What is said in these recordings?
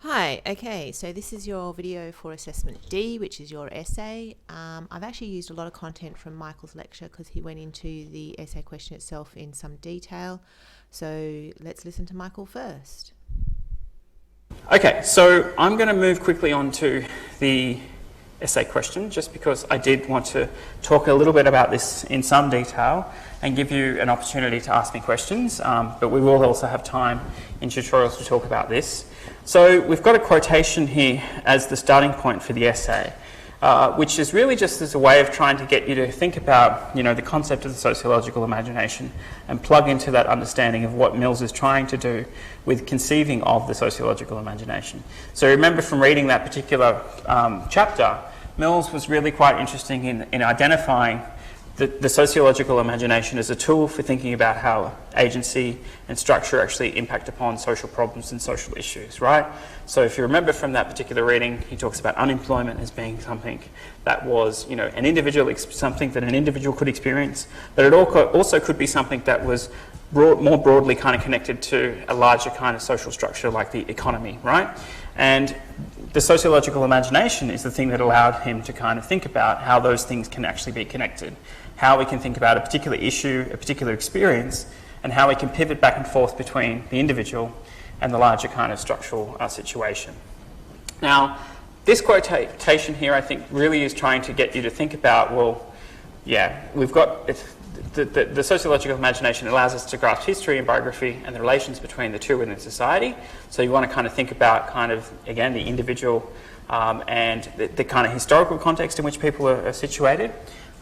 Hi, okay, so this is your video for assessment D, which is your essay. I've actually used a lot of content from Michael's lecture because he went into the essay question itself in some detail. So let's listen to Michael first. Okay, so I'm going to move quickly on to the essay question just because I did want to talk a little bit about this in some detail and give you an opportunity to ask me questions, but we will also have time in tutorials to talk about this. So we've got a quotation here as the starting point for the essay, which is really just as a way of trying to get you to think about, the concept of the sociological imagination and plug into that understanding of what Mills is trying to do with conceiving of the sociological imagination. So remember from reading that particular chapter, Mills was really quite interested in identifying the sociological imagination as a tool for thinking about how agency and structure actually impact upon social problems and social issues, right? So if you remember from that particular reading, he talks about unemployment as being something that was, something that an individual could experience, but it also could be something that was more broadly kind of connected to a larger kind of social structure like the economy, right? And the sociological imagination is the thing that allowed him to kind of think about how those things can actually be connected, how we can think about a particular issue, a particular experience, and how we can pivot back and forth between the individual and the larger kind of structural situation. Now, this quotation here, I think, really is trying to get you to think about, we've got the sociological imagination allows us to grasp history and biography and the relations between the two within society. So you want to kind of think about again, the individual and the kind of historical context in which people are situated.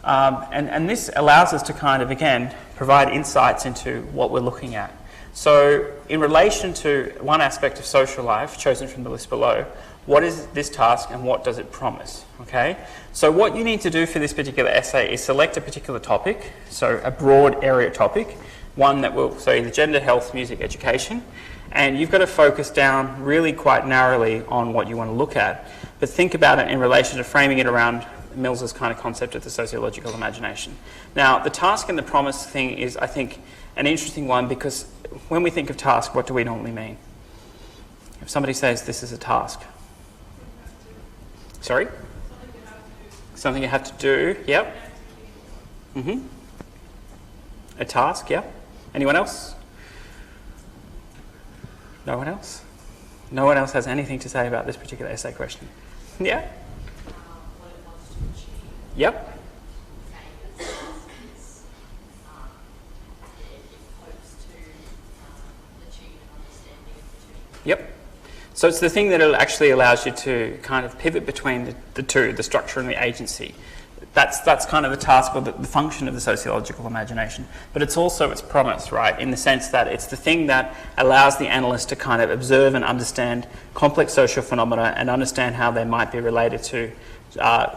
And this allows us to kind of, again, provide insights into what we're looking at. So in relation to one aspect of social life, chosen from the list below, what is this task and what does it promise? Okay, so what you need to do for this particular essay is select a particular topic, so a broad area topic, one that will, so either gender, health, music, education, and you've got to focus down really quite narrowly on what you want to look at, but think about it in relation to framing it around Mills's kind of concept of the sociological imagination. Now, the task and the promise thing is, I think, an interesting one because when we think of task, what do we normally mean? If somebody says this is a task. Sorry? Something you have to do, yep. A task, yep. Anyone else? No one else? No one else has anything to say about this particular essay question? Yeah? Yep. Yep. So it's the thing that actually allows you to kind of pivot between the two, the structure and the agency. That's kind of the task or the function of the sociological imagination. But it's also its promise, right, in the sense that it's the thing that allows the analyst to kind of observe and understand complex social phenomena and understand how they might be related to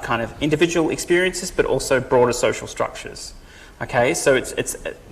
kind of individual experiences, but also broader social structures. Okay, so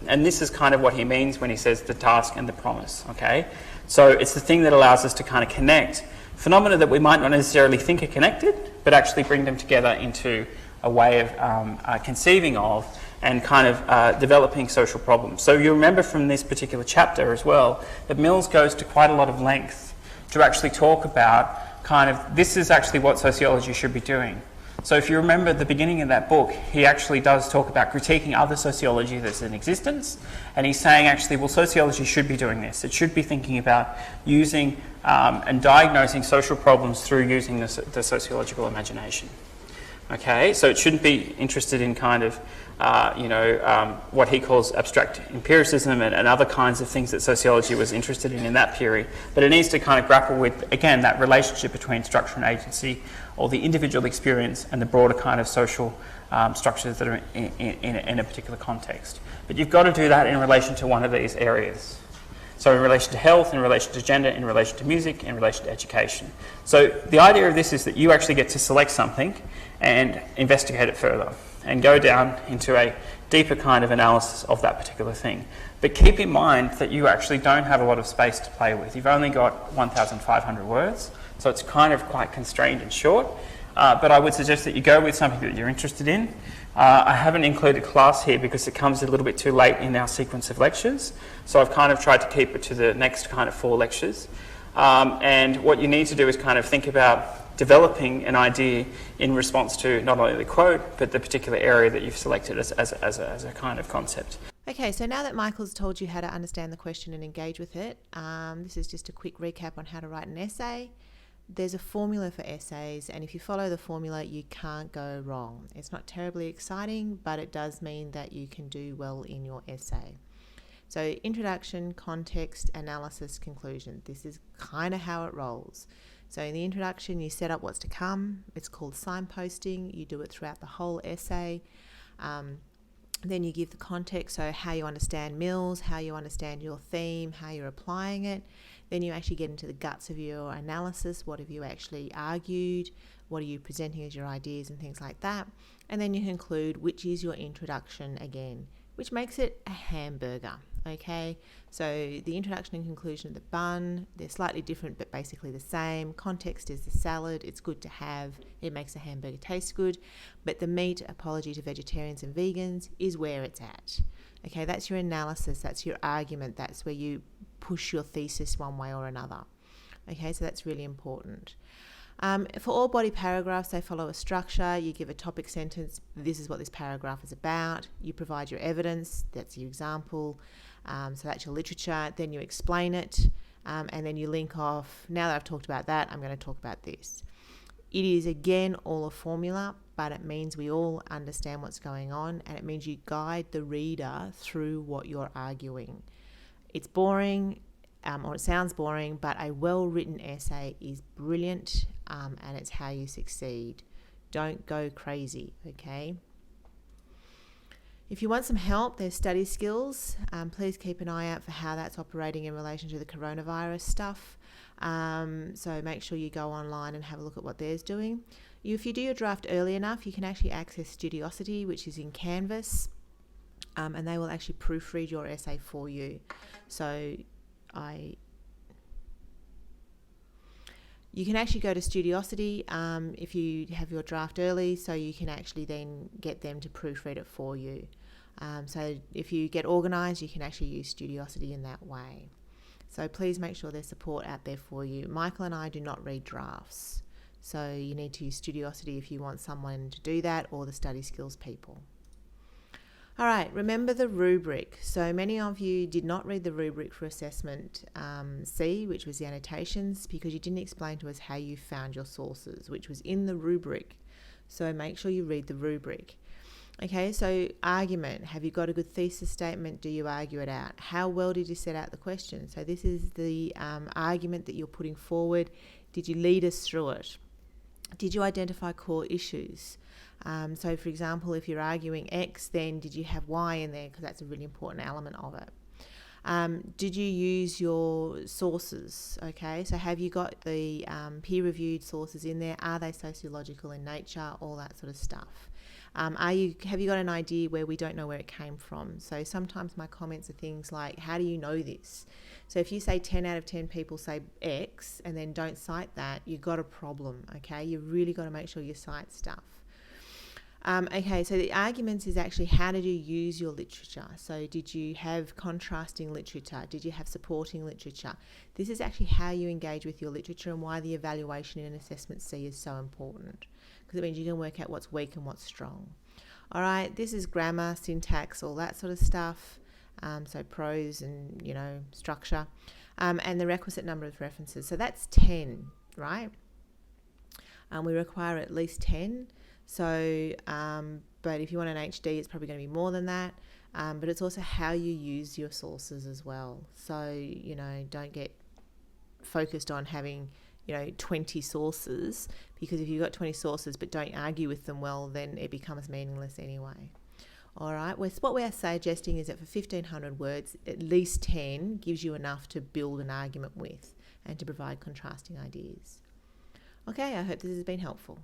and this is kind of what he means when he says the task and the promise, okay? So it's the thing that allows us to kind of connect phenomena that we might not necessarily think are connected, but actually bring them together into a way of conceiving of and kind of developing social problems. So you remember from this particular chapter as well that Mills goes to quite a lot of length to actually talk about kind of this is actually what sociology should be doing. So if you remember at the beginning of that book, he actually does talk about critiquing other sociology that's in existence, and he's saying actually, well, sociology should be doing this. It should be thinking about using and diagnosing social problems through using the sociological imagination. Okay, so it shouldn't be interested in kind of, what he calls abstract empiricism and other kinds of things that sociology was interested in that period. But it needs to kind of grapple with, again, that relationship between structure and agency, or the individual experience and the broader kind of social structures that are in a particular context. But you've got to do that in relation to one of these areas. So in relation to health, in relation to gender, in relation to music, in relation to education. So the idea of this is that you actually get to select something and investigate it further and go down into a deeper kind of analysis of that particular thing. But keep in mind that you actually don't have a lot of space to play with. You've only got 1,500 words, so it's kind of quite constrained and short. But I would suggest that you go with something that you're interested in. I haven't included class here because it comes a little bit too late in our sequence of lectures. So I've kind of tried to keep it to the next kind of 4 lectures. And what you need to do is kind of think about developing an idea in response to not only the quote, but the particular area that you've selected as a kind of concept. Okay, so now that Michael's told you how to understand the question and engage with it, this is just a quick recap on how to write an essay. There's a formula for essays, and if you follow the formula, you can't go wrong. It's not terribly exciting, but it does mean that you can do well in your essay. So introduction, context, analysis, conclusion. This is kind of how it rolls. So in the introduction, you set up what's to come. It's called signposting. You do it throughout the whole essay. Then you give the context, so how you understand Mills, how you understand your theme, how you're applying it. Then you actually get into the guts of your analysis. What have you actually argued? What are you presenting as your ideas and things like that? And then you conclude, which is your introduction again, which makes it a hamburger, okay? So the introduction and conclusion of the bun, they're slightly different but basically the same. Context is the salad, it's good to have, it makes a hamburger taste good. But the meat, apology to vegetarians and vegans, is where it's at. Okay, that's your analysis, that's your argument, that's where you push your thesis one way or another. Okay, so that's really important. For all body paragraphs, they follow a structure. You give a topic sentence, this is what this paragraph is about. You provide your evidence, that's your example. So that's your literature. Then you explain it, and then you link off. Now that I've talked about that, I'm going to talk about this. It is, again, all a formula, but it means we all understand what's going on, and it means you guide the reader through what you're arguing. It's boring, or it sounds boring, but a well-written essay is brilliant, and it's how you succeed. Don't go crazy, okay? If you want some help, there's study skills. Please keep an eye out for how that's operating in relation to the coronavirus stuff. So make sure you go online and have a look at what theirs doing. If you do your draft early enough, you can actually access Studiosity, which is in Canvas, and they will actually proofread your essay for you. So you can actually go to Studiosity if you have your draft early, so you can actually then get them to proofread it for you. So if you get organised, you can actually use Studiosity in that way. So please make sure there's support out there for you. Michael and I do not read drafts, so you need to use Studiosity if you want someone to do that, or the study skills people. All right, remember the rubric. So many of you did not read the rubric for assessment C, which was the annotations, because you didn't explain to us how you found your sources, which was in the rubric. So make sure you read the rubric. Okay, so argument. Have you got a good thesis statement? Do you argue it out? How well did you set out the question? So this is the argument that you're putting forward. Did you lead us through it? Did you identify core issues? So, for example, if you're arguing X, then did you have Y in there? Because that's a really important element of it. Did you use your sources? Okay, so have you got the peer-reviewed sources in there? Are they sociological in nature? All that sort of stuff. Have you got an idea where we don't know where it came from? So sometimes my comments are things like, how do you know this? So if you say 10 out of 10 people say X and then don't cite that, you've got a problem, okay? You've really got to make sure you cite stuff. Okay, so the arguments is actually, how did you use your literature? So did you have contrasting literature? Did you have supporting literature? This is actually how you engage with your literature and why the evaluation in assessment C is so important, because it means you can work out what's weak and what's strong. All right, this is grammar, syntax, all that sort of stuff. So prose and, structure, and the requisite number of references. So that's 10, right? We require at least 10. So, but if you want an HD, it's probably going to be more than that. But it's also how you use your sources as well. So, don't get focused on having, 20 sources, because if you've got 20 sources but don't argue with them well, then it becomes meaningless anyway. All right, what we are suggesting is that for 1,500 words, at least 10 gives you enough to build an argument with and to provide contrasting ideas. Okay, I hope this has been helpful.